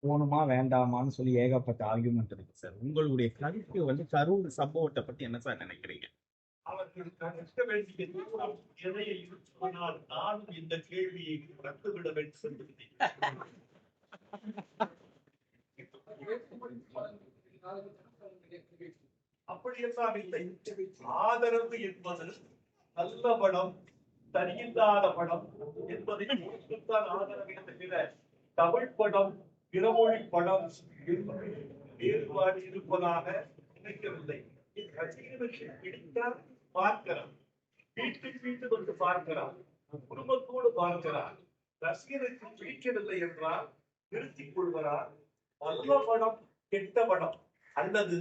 போணுமா வேண்டாமான்னு சொல்லி ஏகப்பட்ட ஆர்குமெண்ட் இருக்கு சார். உங்களுடைய கருத்து கரூர் சம்பவத்தை பத்தி என்ன சார் நினைக்கிறீங்க? அவர்கள் கற்க வேண்டிய தூரம் எதையை சொன்னால் நானும் இந்த கேள்வியை கற்றுவிட வேண்டும் சொல்லுகிறேன். அப்படியெல்லாம் இல்லை. ஆதரவு என்பது நல்ல படம் சரியில்லாத படம் என்பதை தான் ஆதரவு என்கிற தமிழ் படம் பிறமொழி படம் வேறுபாடு இருப்பதாக நினைக்கவில்லை. ரசிகர்களுக்கு பிடித்தால் பார்க்கிறார், வீட்டுக்கு வந்து பார்க்கிறார், குடும்பத்தோடு பார்க்கிறார். ரசிகருக்கு பிடிக்கவில்லை என்றால் நிறுத்திக் கொள்கிறார். நல்ல படம் கெட்ட படம் அல்லது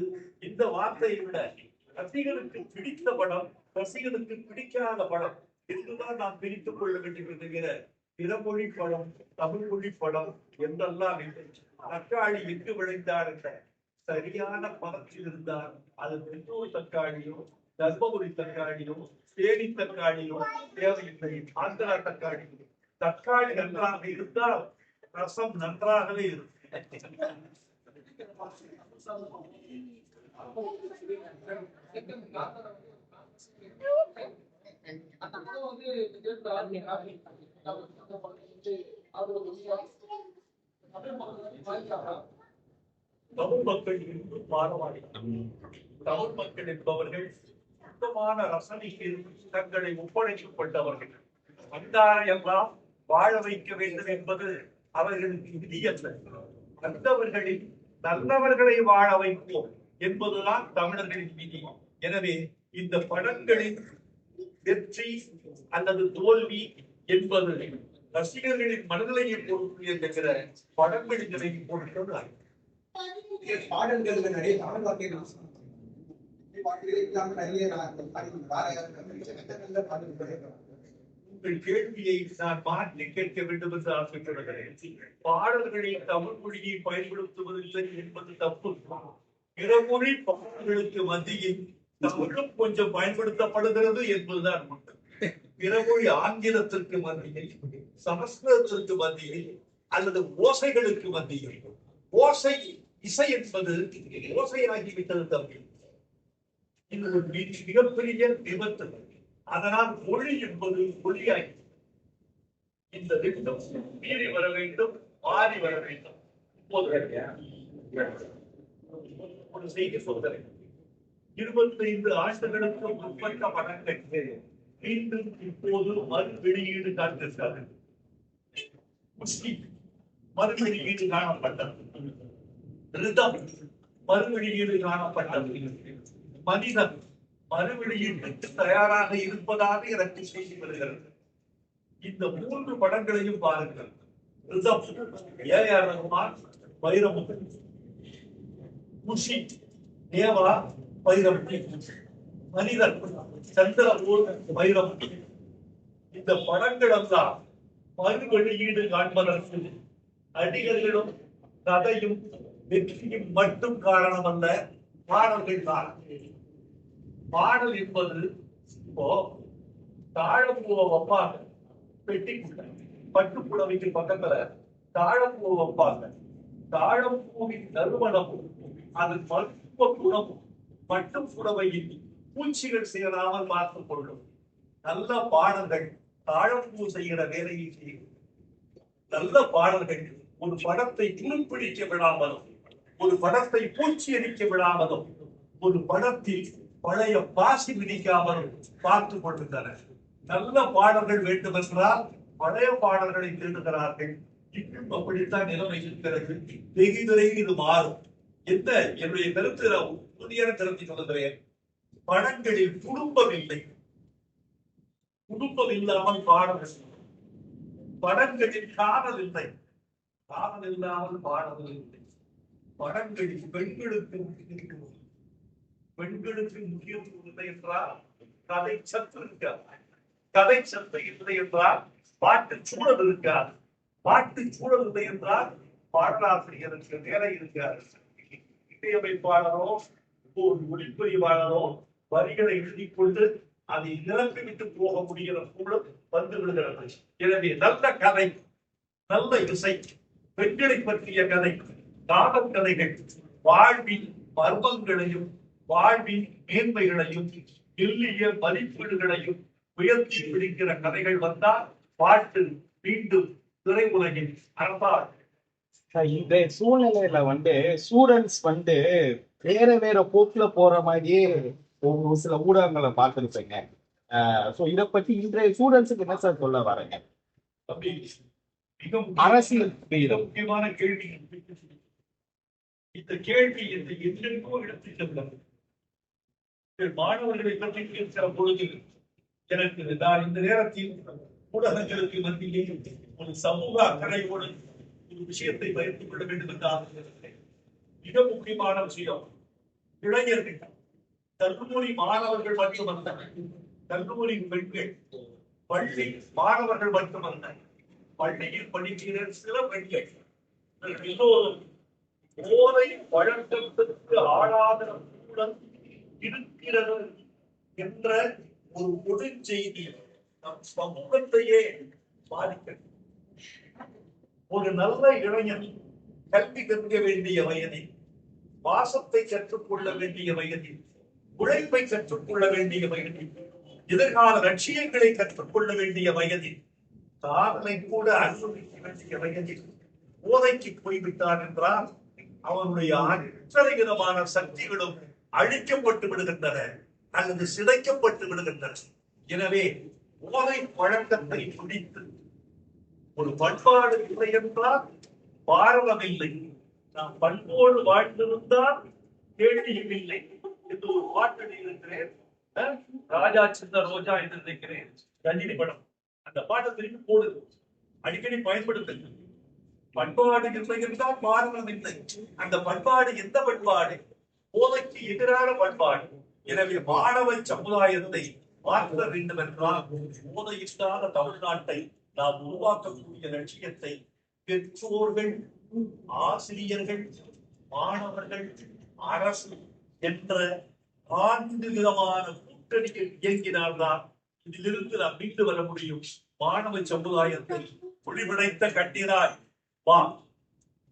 இந்த வார்த்தையை விட ரசிகருக்கு பிடித்த படம் ரசிகருக்கு பிடிக்காத படம் என்றுதான் நாம் பிரித்துக் கொள்ள வேண்டிய பிறமொழி படம் தமிழ் மொழி படம் என்றெல்லாம் இல்லை. தக்காளி எங்கு விளைந்தார் என்ற சரியான பதத்தில் இருந்தால் அது பெற்றோர் தக்காளியோ தர்மபுரி தக்காளியோ தேனி தக்காளியோ தேவையில்லை. ஆந்திரா தக்காளியோ தக்காளி நன்றாக இருந்தால் ரசம் நன்றாகவே இருக்கும். தமிழ் மக்கள் இன்று பாரவாடி தமிழ் மக்கள் என்பவர்கள் சுத்தமான ரசனைக்கு தங்களை ஒப்படைத்துக் கொண்டவர்கள். வந்தாரையெல்லாம் வாழ வைக்க வேண்டும் என்பது அவர்களுக்கு விதியல்ல. வந்தவர்களில் நல்லவர்களை வாழ வைப்போம் என்பதுதான் தமிழர்களின் விதி. எனவே இந்த படங்களின் வெற்றி அல்லது தோல்வி என்பது ரசிகர்களின் மனநிலையை பொறுத்து என்கிற படங்களின் நிலையை பொறுத்தது. பாடல்கள் நிறைய தமிழ் வார்த்தைகள் உங்கள் கேள்வியை நான் மாற்றி கேட்க வேண்டும் என்று ஆசைப்படுகிறேன். பாடல்களில் தமிழ் மொழியை பயன்படுத்துவதில்லை என்பது தப்பு. பிறமொழி பாடல்களுக்கு மத்தியில் தமிழும் கொஞ்சம் பயன்படுத்தப்படுகிறது என்பதுதான் உண்மை. பிறமொழி ஆங்கிலத்திற்கு மத்தியில் சமஸ்கிருதத்திற்கு மத்தியில் அல்லது ஓசைகளுக்கு மத்தியில் ஓசை இசை என்பது ஓசையாகிவிட்டது தமிழ். இது ஒரு மிகப்பெரிய விபத்து. அதனால் மொழி என்பது மொழியாகி இந்த திட்டம் மீறி வர வேண்டும், மாறி வர வேண்டும். ஒரு செய்தி சொல்கிறேன். 25 ஆண்டுகளுக்கு முற்பட்ட படங்கள் மீண்டும் இப்போது மறு வெளியீடு காண்கிறது. மறு வெளியீடு காணப்பட்டது. ரிதம் மறு வெளியீடு காணப்பட்டது. மனிதன் மறு வெளியீட்டுக்கு தயாராக இருப்பதாக எனக்கு செய்தி வருகிறது. இந்த 3 படங்களையும் பாருங்கள். ரிதம் ஏ.ஆர். ரஹ்மான் வைரமுத்து, குஷி தேவா வைரமுத்து, மனிதன் சந்திரபூர் வைரமுத்து. இந்த படங்கள் எல்லாம் மறு வெளியீடு காண்பதற்கு நடிகர்களும் கதையும் வெற்றியும் மட்டும் காரணம் அல்ல, பாடல்கள் தான். பாடல் என்பது இப்போ தாழம்பூவை வைப்பாங்க, பெட்டி பட்டுப்புடவைக்கு பக்கத்துல தாழம்பூவை வைப்பாங்க. தாழம்பூவின் நறுமணம் அது மருத்துவ குணம் மட்டும் புடவையில் பூச்சிகள் சேராமல் பார்த்துக் கொள்ளும். நல்ல பாடல்கள் தாழம்பூ செய்கிற வேலையை செய்யும். நல்ல பாடல்கள் ஒரு படத்தை துருப்பிடிக்க விடாமலும், ஒரு படத்தை பூச்சி அடிக்க விடாமலும், ஒரு படத்தில் பழைய பாசி விதிக்காமலும் பார்த்துக் கொள்கின்றனர். நல்ல பாடல்கள் வேண்டும் என்றால் பழைய பாடல்களை தேடுகிறார்கள். இன்னும் அப்படித்தான் நிலைமை இருக்கிறது. வெகு விரைவில் இது மாறும். எந்த என்னுடைய கருத்து உறுதியான கருத்தை சொல்லுகிறேன். படங்களில் குடும்பம் இல்லை, குடும்பம் இல்லாமல் பாடல். படங்களில் காதல் இல்லை, காதல் இல்லாமல் பாடல் இல்லை. படங்களில் பெண்களுக்கு முக்கியத்துவம், பெண்களுக்கு முக்கியத்துவம் இல்லை என்றால் கதை சத்து இருக்காது. கதை சத்து இல்லை என்றால் பாட்டு சூழல் இருக்காது. பாட்டு சூழல் இல்லை என்றால் பாடலாசிரியருக்கு வேலை இருக்காது. இசையமைப்பாளரோ ஒரு ஒளிப்பதிவாளரோ வரிகளை எழுதிக் கொண்டு அதை நிரப்பிவிட்டு போக முடிகிற சூழல் வந்து விடுகிறது. எனவே நல்ல கதை, நல்ல இசை, பெண்களை பற்றிய கதை, காதல் கதைகள், வாழ்வின் மர்மங்களையும் வாழ்வின் மேன்மைகளையும் மெல்லிய மதிப்பீடுகளையும் உயர்த்தி பிடிக்கிற கதைகள் வந்தால் பாட்டு மீண்டும் திரையுலகில் அரசால். இன்றைய சூழ்நிலையில ஸ்டூடெண்ட்ஸ் வேற வேற போக்குல போற மாதிரியே ஒரு சில ஊடகங்களை பார்த்துருப்பீங்க. சோ இத பத்தி இன்றைய ஸ்டூடெண்ட்ஸுக்கு என்ன சார் சொல்ல வரீங்க? தம்பி, அரசியல் முக்கியமான கேள்வி. இந்த கேள்வி எங்கெங்கோ எடுத்துச் செல்கிறது. மாணவர்களை பற்றி பேசுகிற பொழுது எனக்கு நான் இந்த நேரத்தில் ஊடகங்களுக்கு மத்தியிலே ஒரு சமூக அக்கறையோடு ஒரு விஷயத்தை பகிர்ந்து கொள்ள வேண்டும் என்று ஆசைப்படுகிறேன். மிக முக்கியமான விஷயம், இளைஞர்கள், கல்லூரி மாணவர்கள் மட்டுமல்ல, கல்லூரி பெண்கள், பள்ளி மாணவர்கள் மட்டுமல்ல, பள்ளியில் படிக்கிற சில பெண்கள் எல்லோரும் போதை பழக்கத்திற்கு ஆளாத சூழல் இருக்கிறது என்ற ஒரு பொது செய்தி நம் சமூகத்தையே பாதிக்கிறது. ஒரு நல்ல இளைஞன் கல்வி கற்க வேண்டிய வயதில், வாசத்தை கற்றுக்கொள்ள வேண்டிய வயதில், உழைப்பை கற்றுக்கொள்ள வேண்டிய வயதில், எதிர்கால லட்சியங்களை கற்றுக்கொள்ள வேண்டிய வயதில், காதலை கூட அனுபவிக்க வேண்டிய வயதில் போதைக்கு போய்விட்டார் என்றால் அவனுடைய அத்தனை விதமான சக்திகளும் அழிக்கப்பட்டு விடுகின்றன அல்லது சிதைக்கப்பட்டு விடுகின்றன. எனவே போதை பழக்கத்தை பிடித்து ஒரு பண்பாடு இல்லை என்றால் பாரதம் இல்லை, நாம் பண்போடு வாழ்ந்திருந்தால் கேள்வியும் இல்லை என்று ஒரு பாட்டு இருக்கிறேன். ராஜா சின்ன ரோஜா என்று நினைக்கிறேன், ரஜினி படம். அந்த பாட்டை திருப்பி போடுது, அடிக்கடி பயன்படுத்துது. பண்பாடு இல்லை என்றால் பாரதம் இல்லை. அந்த பண்பாடு எந்த பண்பாடு? போதைக்கு எதிரான பண்பாடு. எனவே மாணவ சமுதாயத்தை மாற்ற வேண்டும் என்றால் போதையில்லாத தமிழ்நாட்டை நாம் உருவாக்கக்கூடிய லட்சியத்தை பெற்றோர்கள், ஆசிரியர்கள், மாணவர்கள், அரசு என்ற 4 விதமான கூட்டணிகள் இயங்கினால்தான் இதிலிருந்து நாம் மீண்டு வர முடியும். மாணவ சமுதாயத்தை ஒளிவிடைத்த கட்டினாய் வா,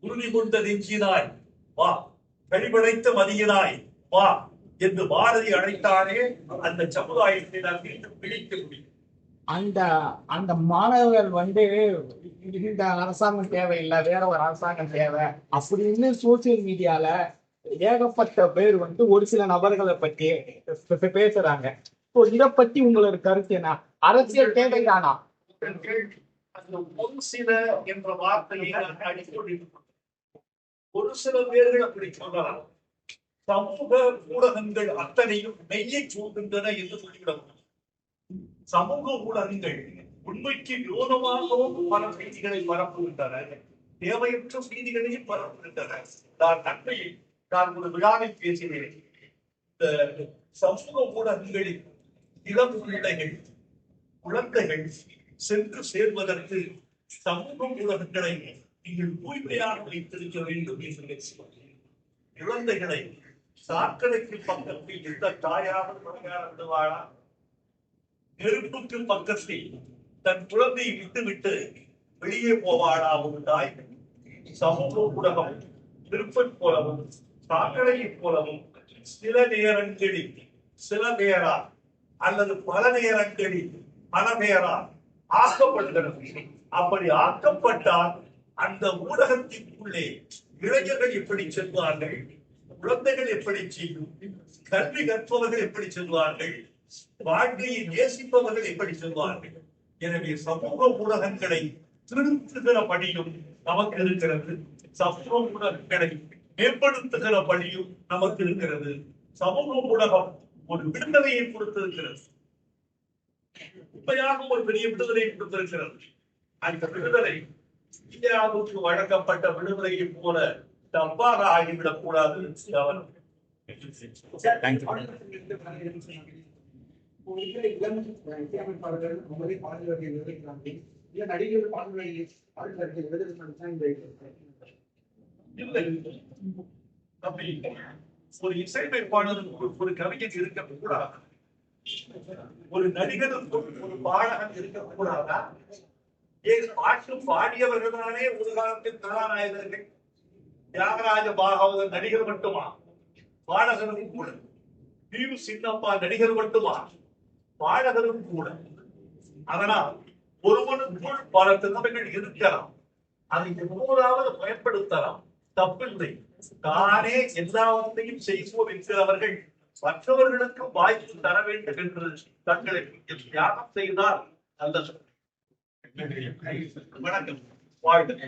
உறுதி கொண்ட நெஞ்சினாய் வா, கழிவடைத்த மதியினாய் வா என்று பாரதி அழைத்தாரே, அந்த சமுதாயத்தை நாம் மீண்டும் பிடிக்க முடியும். அந்த மாணவர்கள் இந்த அரசாங்கம் தேவையில்லை, வேற ஒரு அரசாங்கம் தேவை அப்படின்னு சோசியல் மீடியால ஏகப்பட்ட பேர் ஒரு சில நபர்களை பத்தி பேசுறாங்க. இத பத்தி உங்களோட கருத்து என்ன? அரசியல் தேவைதானா? அந்த ஒரு சில என்ற வார்த்தையை நான் அடிக்கொண்டு ஒரு சில பேர்கள் அப்படி சொல்லலாம். சமூக ஊடகங்கள் அத்தனையும் மெய்யை சொல்கின்றன என்று சொல்லிவிட முடியும். சமூக ஊடகங்கள் உண்மைக்கு விரோதமாகவும் பல செய்திகளை பரப்புகின்றன, தேவையற்ற செய்திகளையும் பரப்புகின்றன. நான் ஒரு விழாவில் பேசினேன். இந்த சமூக ஊடகங்களில் இளம் குழந்தைகள் சென்று சேர்வதற்கு சமூக ஊடகங்களை நீங்கள் தூய்மையாக வைத்திருக்க வேண்டும் என்று குழந்தைகளை சாக்கடைக்கு பக்கத்தில் எந்த தாயாரும் வாழா, நெருப்புக்கு பக்கத்தில் தன் குழந்தையை விட்டுவிட்டு வெளியே போவாளா ஒரு தாய்? சமூக ஊடகம் திருப்பத் போலவும் சாக்கடையை போலவும் சில நேரா அல்லது பல நேரங்களில் பல பேரா ஆக்கப்படுகிறது. அப்படி ஆக்கப்பட்டால் அந்த ஊடகத்திற்குள்ளே இளைஞர்கள் எப்படி செல்வார்கள், குழந்தைகள் எப்படி செய்யும், கல்வி கற்பவர்கள் எப்படி செல்வார்கள், வாழ்க்கையை நேசிப்பவர்கள் எப்படி செல்வார்கள்? எனவே சமூக ஊடகங்களை திருத்துகிற பணியும் நமக்கு இருக்கிறது, சமூக ஊடகங்களை மேம்படுத்துகிற பணியும் நமக்கு இருக்கிறது. சமூக ஊடகம் ஒரு விடுதலையை கொடுத்திருக்கிறது, உண்மையாக ஒரு பெரிய விடுதலையை கொடுத்திருக்கிறது. அந்த விடுதலை இந்தியாவுக்கு வழங்கப்பட்ட விடுதலையை போல தப்பாக ஆகிவிடக் கூடாது. ஒரு இசையமைப்பாளருக்கு ஒரு கவிஞன் இருக்கக்கூடாது, ஒரு நடிகருக்கு ஒரு பாடகன் இருக்கக்கூடாதா? ஏன் பாட்டு பாடியவர்கள் தானே ஒரு காலத்தில் கதாநாயகர்கள். தியாகராஜ பாகவதர் நடிகர் மட்டுமா? பாடகரும் கூட. தீவு சின்னப்பா நடிகர் மட்டுமா? பாடகரும் கூட. அதனால் ஒருவனுக்குள் பல திறமைகள் இருக்கலாம், அதை எப்போதாவது பயன்படுத்தலாம், தப்பில்லை. தானே எல்லாவற்றையும் செய்வோம் என்கிறவர்கள் மற்றவர்களுக்கு வாய்ப்பு தர வேண்டும் என்று தங்களை தியாகம் செய்தால் நல்லது. வணக்கம். வாழ்க.